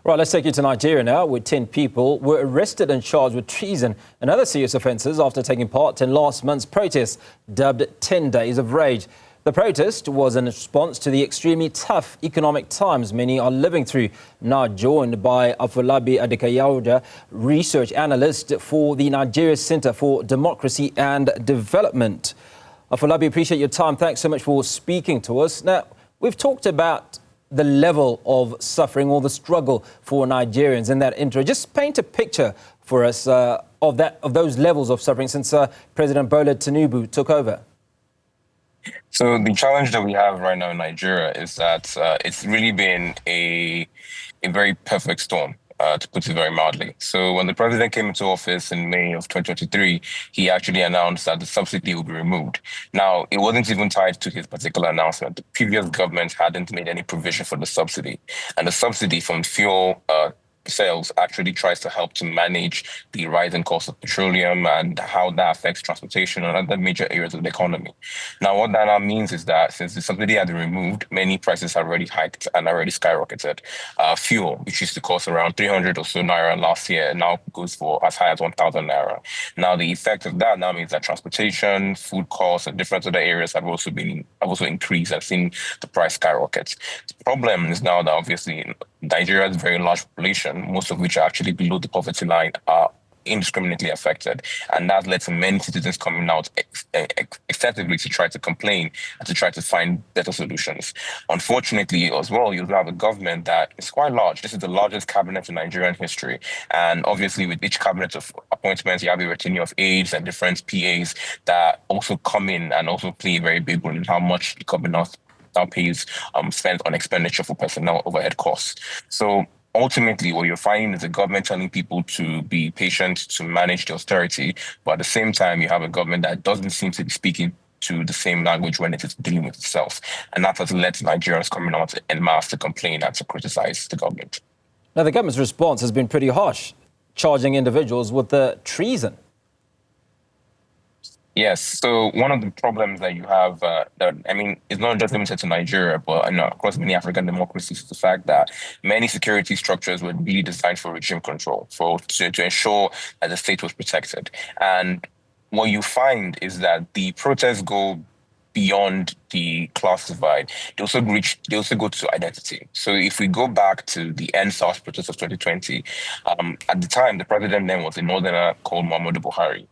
Right, let's take you to Nigeria now, where 10 people were arrested and charged with treason and other serious offences after taking part in last month's protest, dubbed 10 Days of Rage. The protest was in response to the extremely tough economic times many are living through. Now joined by Afolabi Adekaiyaoja, research analyst for the Nigeria Centre for Democracy and Development. Afolabi, appreciate your time. Thanks so much for speaking to us. Now, we've talked about the level of suffering or the struggle for Nigerians in that intro. Just paint a picture for us of those levels of suffering since President Bola Tinubu took over. So the challenge that we have right now in Nigeria is that it's really been a very perfect storm, to put it very mildly. So when the president came into office in May of 2023, he actually announced that the subsidy will be removed. Now, it wasn't even tied to his particular announcement. The previous government hadn't made any provision for the subsidy. And the subsidy from fuel sales actually tries to help to manage the rising cost of petroleum and how that affects transportation and other major areas of the economy. Now, what that now means is that since the subsidy had been removed, many prices have already hiked and already skyrocketed. Fuel, which used to cost around 300 or so naira last year, now goes for as high as 1,000 naira. Now, the effect of that now means that transportation, food costs, and different other areas have also increased and seen the price skyrocket. The problem is now that obviously Nigeria's very large population, most of which are actually below the poverty line, are indiscriminately affected. And that's led to many citizens coming out excessively to try to complain and to try to find better solutions. Unfortunately, as well, you have a government that is quite large. This is the largest cabinet in Nigerian history. And obviously, with each cabinet of appointments, you have a retinue of aides and different PAs that also come in and also play a very big role in how much the government now pays spent on expenditure for personnel overhead costs. So ultimately, what you're finding is the government telling people to be patient, to manage the austerity, but at the same time, you have a government that doesn't seem to be speaking to the same language when it is dealing with itself. And that has led to Nigerians coming out en masse to complain and to criticize the government. Now, the government's response has been pretty harsh, charging individuals with the treason. Yes. So one of the problems that you have, it's not just limited to Nigeria, but across many African democracies, is the fact that many security structures were really designed for regime control, to ensure that the state was protected. And what you find is that the protests go beyond the class divide. They also go to identity. So if we go back to the EndSARS protests of 2020, at the time, the president then was a northerner called Muhammadu Buhari,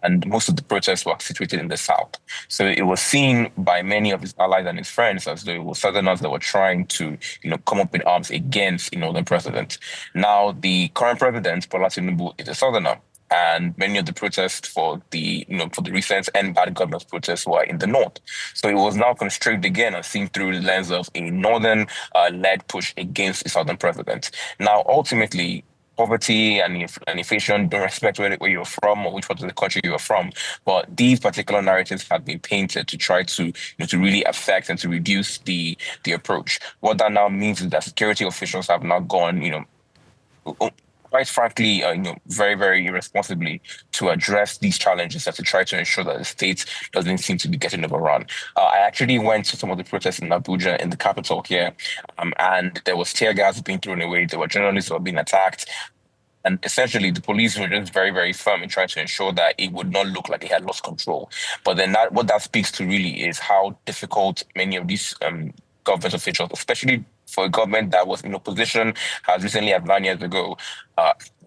and most of the protests were situated in the south. So it was seen by many of his allies and his friends as though it was southerners that were trying to, come up in arms against the northern president. Now, the current president, Bola Tinubu, is a southerner. And many of the protests for the recent End Bad Governance protests were in the north. So it was now constrained again and seen through the lens of a northern-led push against the southern president. Now, ultimately, poverty and inflation don't respect where you're from or which part of the country you're from. But these particular narratives have been painted to try to really affect and to reduce the approach. What that now means is that security officials have now gone, quite frankly, very, very irresponsibly to address these challenges and to try to ensure that the state doesn't seem to be getting overrun. I actually went to some of the protests in Abuja, in the capital here, and there was tear gas being thrown away. There were journalists who were being attacked. And essentially, the police were just very, very firm in trying to ensure that it would not look like they had lost control. But then what that speaks to really is how difficult many of these government officials, especially for a government that was in opposition as recently as 9 years ago,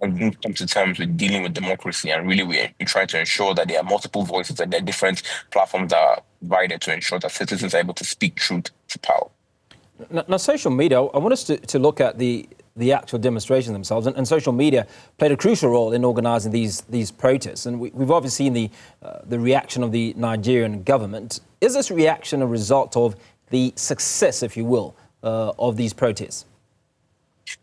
come to terms with dealing with democracy. And really, we try to ensure that there are multiple voices and there are different platforms that are provided to ensure that citizens are able to speak truth to power. Now, social media, I want us to look at the actual demonstrations themselves. And social media played a crucial role in organising these protests. And we've obviously seen the reaction of the Nigerian government. Is this reaction a result of the success, if you will, of these protests?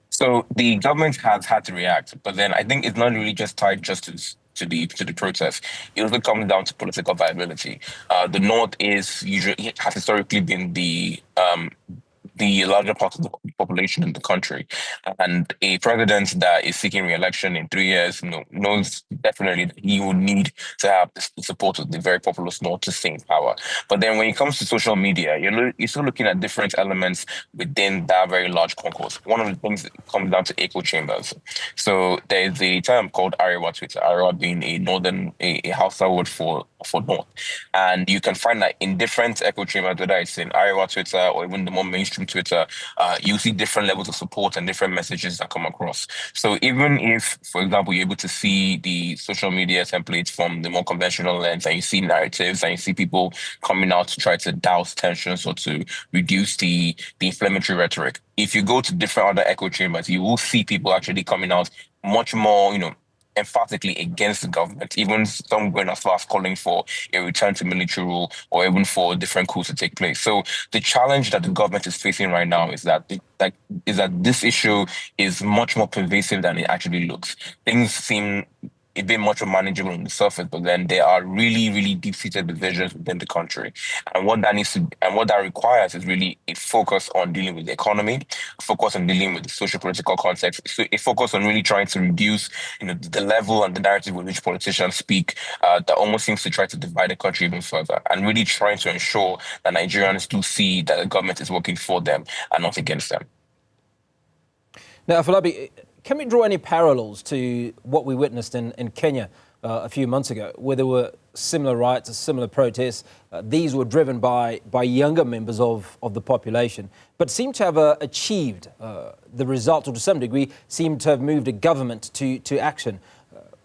So the government has had to react, but then I think it's not really just tied just to the protests. It also comes down to political viability. The North has historically been the the larger part of the population in the country. And a president that is seeking re-election in 3 years, knows definitely that he would need to have the support of the very populous North to stay in power. But then when it comes to social media, you're still looking at different elements within that very large concourse. One of the things comes down to echo chambers. So there's a term called Arewa Twitter, Arewa being a Hausa word for North. And you can find that in different echo chambers, whether it's in Arewa Twitter or even the more mainstream Twitter, you see different levels of support and different messages that come across. So even if, for example, you're able to see the social media templates from the more conventional lens and you see narratives and you see people coming out to try to douse tensions or to reduce the inflammatory rhetoric, if you go to different other echo chambers, you will see people actually coming out much more, emphatically against the government, even some going as far as calling for a return to military rule or even for different coups to take place. So the challenge that the government is facing right now is that this issue is much more pervasive than it actually looks. Things seem it being much more manageable on the surface, but then there are really, really deep-seated divisions within the country. And what that requires is really a focus on dealing with the economy, a focus on dealing with the social-political context, so a focus on really trying to reduce, the level and the narrative with which politicians speak, that almost seems to try to divide the country even further, and really trying to ensure that Nigerians do see that the government is working for them and not against them. Now, Afolabi, can we draw any parallels to what we witnessed in Kenya a few months ago, where there were similar riots, similar protests? These were driven by younger members of the population, but seem to have achieved the result, or to some degree, seem to have moved a government to action.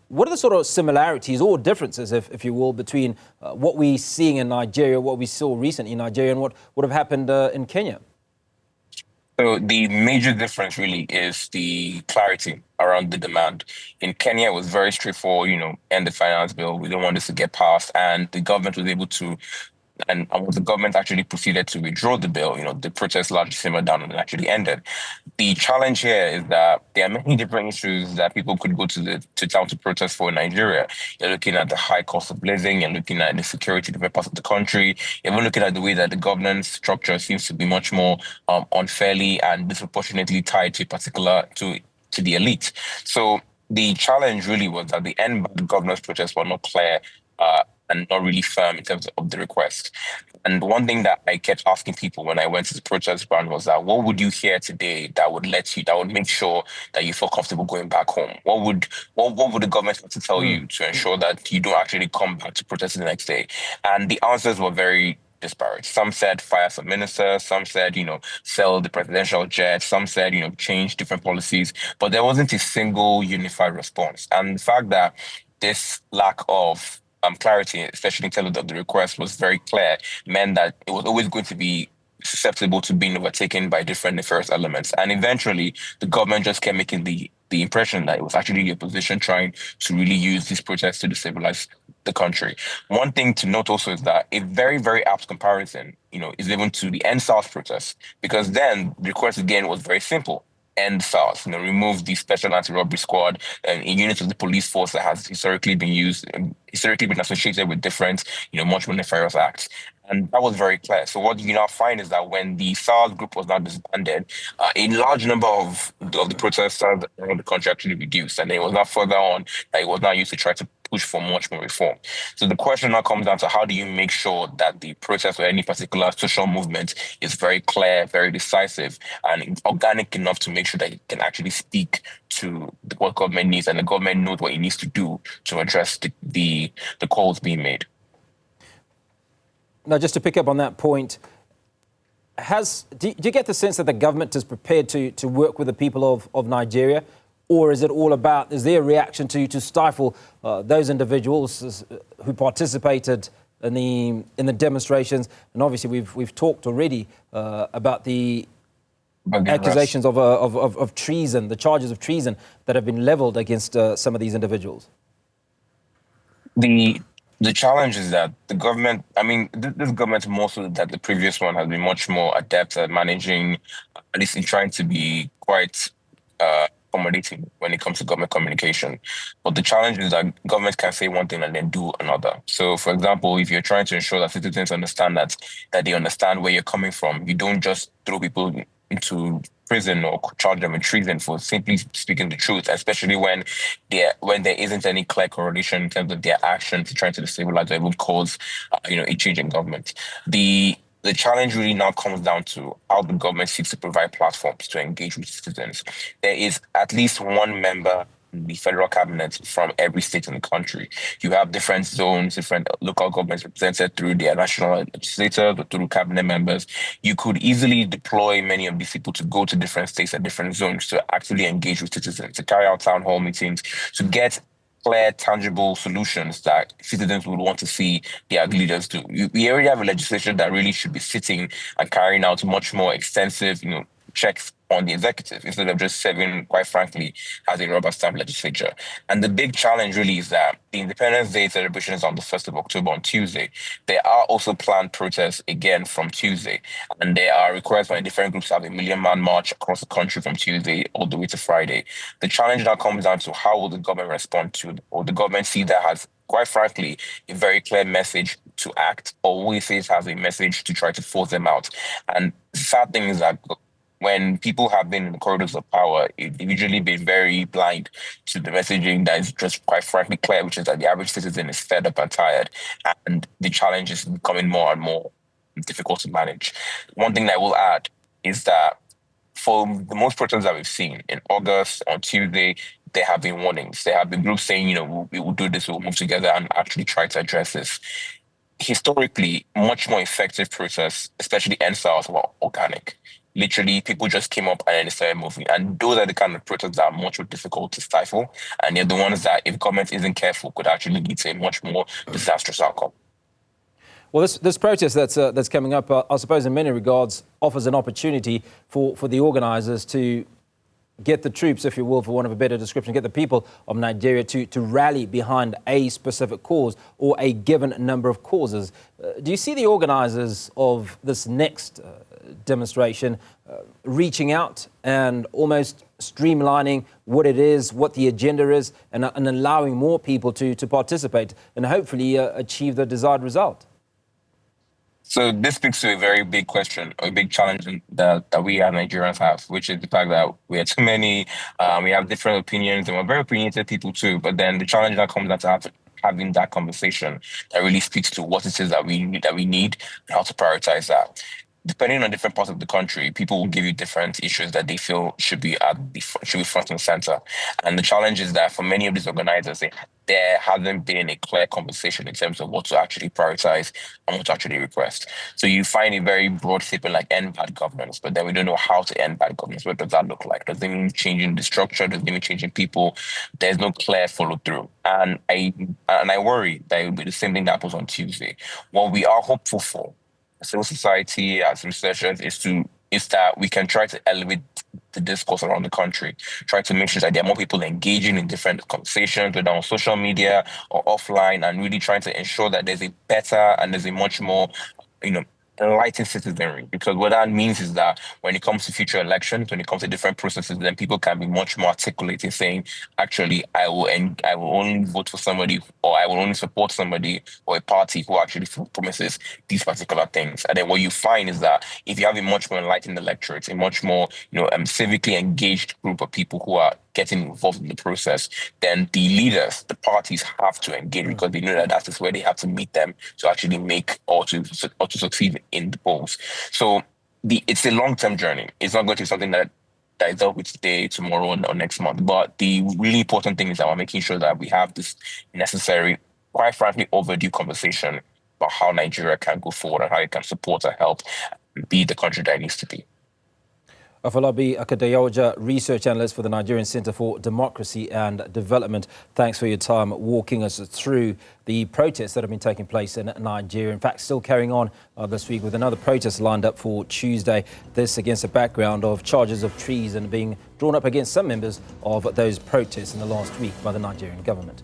What are the sort of similarities or differences, if you will, between what we're seeing in Nigeria, what we saw recently in Nigeria, and what would have happened in Kenya? So the major difference really is the clarity around the demand. In Kenya, it was very straightforward, end the finance bill. We don't want this to get passed. And the government was able to, and when the government actually proceeded to withdraw the bill, the protests largely simmered down and actually ended. The challenge here is that there are many different issues that people could go to town to protest for in Nigeria. You're looking at the high cost of living, you're looking at the security in different parts of the country, you're even looking at the way that the governance structure seems to be much more unfairly and disproportionately tied to to the elite. So the challenge really was that the end governance protests were not clear and not really firm in terms of the request. And one thing that I kept asking people when I went to the protest ground was that, what would you hear today that would make sure that you feel comfortable going back home? What would the government have to tell you to ensure that you don't actually come back to protest the next day? And the answers were very disparate. Some said fire some ministers, some said, sell the presidential jet, some said, change different policies, but there wasn't a single unified response. And the fact that this lack of clarity, especially in terms of the request, was very clear, meant that it was always going to be susceptible to being overtaken by different nefarious elements. And eventually, the government just kept making the impression that it was actually the opposition trying to really use these protests to destabilize the country. One thing to note also is that a very, very apt comparison, is even to the End SARS protests, because then the request again was very simple. End SARS, remove the special anti-robbery squad, a unit of the police force that has historically been associated with different, much more nefarious acts. And that was very clear. So what you now find is that when the SARS group was now disbanded, a large number of the protesters around the country actually reduced. And it was not further on that it was now used to try to push for much more reform. So the question now comes down to, how do you make sure that the protest or any particular social movement is very clear, very decisive, and organic enough to make sure that it can actually speak to what government needs, and the government knows what it needs to do to address the calls being made. Now, just to pick up on that point, do you get the sense that the government is prepared to work with the people of Nigeria? Or is it all about, is there a reaction to stifle those individuals who participated in the demonstrations? And obviously, we've talked already about the accusations of treason, the charges of treason that have been leveled against some of these individuals. The challenge is that the government, this government more so than the previous one, has been much more adept at managing, at least in trying to be quite accommodating when it comes to government communication. But the challenge is that government can say one thing and then do another. So, for example, if you're trying to ensure that citizens understand that they understand where you're coming from, you don't just throw people into prison or charge them with treason for simply speaking the truth, especially when there isn't any clear correlation in terms of their actions trying to destabilize or even cause a change in government. The challenge really now comes down to how the government seeks to provide platforms to engage with citizens. There is at least one member in the federal cabinet from every state in the country. You have different zones, different local governments represented through their national legislators or through cabinet members. You could easily deploy many of these people to go to different states and different zones to actually engage with citizens, to carry out town hall meetings, to get clear, tangible solutions that citizens would want to see their leaders do. We already have a legislation that really should be sitting and carrying out much more extensive, checks on the executive instead of just serving, quite frankly, as a rubber stamp legislature. And the big challenge really is that the Independence Day celebration is on the 1st of October on Tuesday. There are also planned protests again from Tuesday. And there are requests by different groups to have a million-man march across the country from Tuesday all the way to Friday. The challenge now comes down to how will the government respond to, or the government see that has, quite frankly, a very clear message to act, or will it say it has a message to try to force them out? And the sad thing is that when people have been in the corridors of power, they've usually been very blind to the messaging that is just quite frankly clear, which is that the average citizen is fed up and tired, and the challenge is becoming more and more difficult to manage. One thing that I will add is that for the most protests that we've seen in August, on Tuesday, there have been warnings. There have been groups saying, we will do this, we'll move together and actually try to address this. Historically, much more effective protests, especially NSARs, were organic. Literally, people just came up and then started moving. And those are the kind of protests that are much more difficult to stifle. And they're the ones that, if government isn't careful, could actually lead to a much more disastrous outcome. Well, this protest that's coming up, I suppose in many regards, offers an opportunity for the organisers to get the troops, if you will, for want of a better description, get the people of Nigeria to rally behind a specific cause or a given number of causes. Do you see the organisers of this next demonstration reaching out and almost streamlining what it is, what the agenda is, and allowing more people to participate and hopefully achieve the desired result? So this speaks to a very big question, or a big challenge that we as Nigerians have, which is the fact that we are too many, we have different opinions, and we're very opinionated people too. But then the challenge that comes down to having that conversation that really speaks to what it is that we need and how to prioritize that. Depending on different parts of the country, people will give you different issues that they feel should be front and center. And the challenge is that for many of these organizers, there hasn't been a clear conversation in terms of what to actually prioritize and what to actually request. So you find a very broad statement like end bad governance, but then we don't know how to end bad governance. What does that look like? Does it mean changing the structure? Does it mean changing people? There's no clear follow through. And I worry that it will be the same thing that happens on Tuesday. What we are hopeful for civil society, as researchers, is that we can try to elevate the discourse around the country, try to make sure that there are more people engaging in different conversations, whether on social media or offline, and really trying to ensure that there's a better and there's a much more, enlightened citizenry. Because what that means is that when it comes to future elections, when it comes to different processes, then people can be much more articulate in saying, actually, I will only vote for somebody, or I will only support somebody or a party who actually promises these particular things. And then what you find is that if you have a much more enlightened electorate, a much more civically engaged group of people who are getting involved in the process, then the leaders, the parties have to engage because they know that that is where they have to meet them to actually make or to succeed in the polls. So it's a long-term journey. It's not going to be something that is dealt with today, tomorrow, or next month. But the really important thing is that we're making sure that we have this necessary, quite frankly, overdue conversation about how Nigeria can go forward and how it can support and help be the country that it needs to be. Afolabi Adekaiyaoja, research analyst for the Nigerian Center for Democracy and Development. Thanks for your time walking us through the protests that have been taking place in Nigeria. In fact, still carrying on this week with another protest lined up for Tuesday. This against a background of charges of treason being drawn up against some members of those protests in the last week by the Nigerian government.